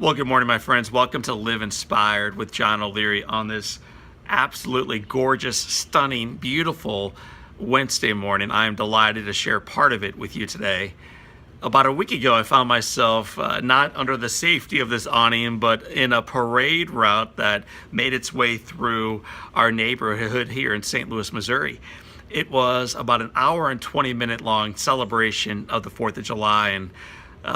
Well, good morning, my friends. Welcome to Live Inspired with John O'Leary on this absolutely gorgeous, stunning, beautiful Wednesday morning. I am delighted to share part of it with you today. About a week ago, I found myself not under the safety of this awning, but in a parade route that made its way through our neighborhood here in St. Louis, Missouri. It was about an hour and 20-minute long celebration of the 4th of July, and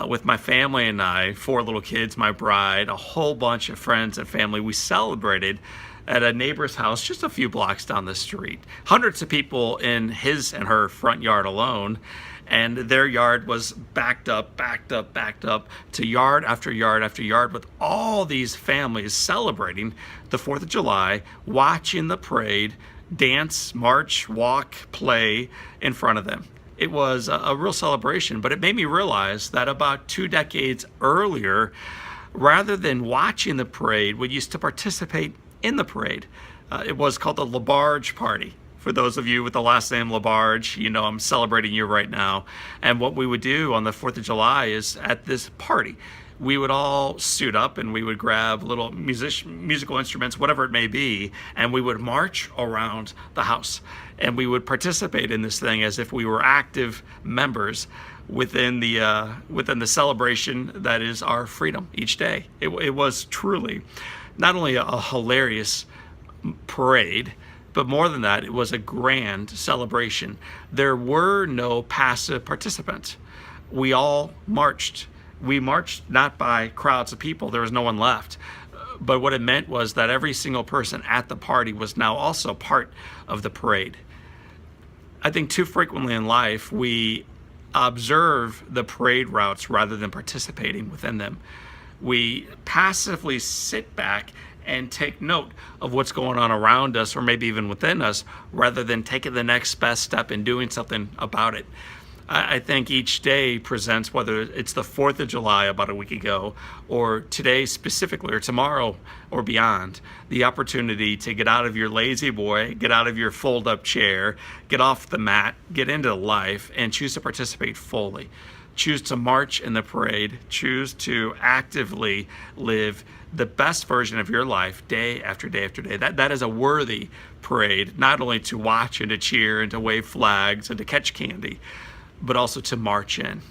with my family and I, 4 little kids, my bride, a whole bunch of friends and family, we celebrated at a neighbor's house just a few blocks down the street. Hundreds of people in his and her front yard alone, and their yard was backed up to yard after yard after yard with all these families celebrating the 4th of July, watching the parade, dance, march, walk, play in front of them. It was a real celebration, but it made me realize that about 2 decades earlier, rather than watching the parade, we used to participate in the parade. It was called the Labarge Party. For those of you with the last name Labarge, you know I'm celebrating you right now. And what we would do on the 4th of July is at this party, we would all suit up and we would grab little musical instruments, whatever it may be, and we would march around the house. And we would participate in this thing as if we were active members within the celebration that is our freedom each day. It was truly not only a hilarious parade, but more than that, it was a grand celebration. There were no passive participants. We all marched. We marched not by crowds of people. There was no one left. But what it meant was that every single person at the party was now also part of the parade. I think too frequently in life, we observe the parade routes rather than participating within them. We passively sit back and take note of what's going on around us or maybe even within us rather than taking the next best step and doing something about it. I think each day presents, whether it's the 4th of July about a week ago, or today specifically, or tomorrow or beyond, the opportunity to get out of your lazy boy, get out of your fold-up chair, get off the mat, get into life, and choose to participate fully. Choose to march in the parade. Choose to actively live the best version of your life day after day after day. That is a worthy parade, not only to watch and to cheer and to wave flags and to catch candy, but also to march in.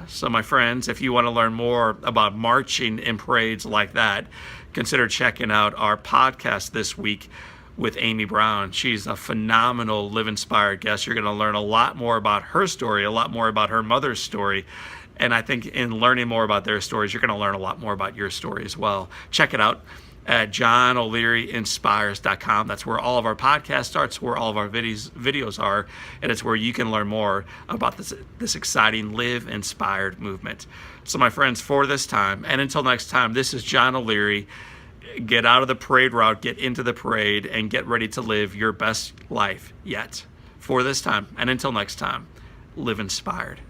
So my friends, if you want to learn more about marching in parades like that, consider checking out our podcast this week with Amy Brown. She's a phenomenal Live Inspired guest. You're going to learn a lot more about her story, a lot more about her mother's story. And I think in learning more about their stories, you're going to learn a lot more about your story as well. Check it out at johnolearyinspires.com. That's where all of our podcasts starts, where all of our videos are, and it's where you can learn more about this exciting Live Inspired movement. So my friends, for this time, and until next time, this is John O'Leary. Get out of the parade route, get into the parade, and get ready to live your best life yet. For this time, and until next time, live inspired.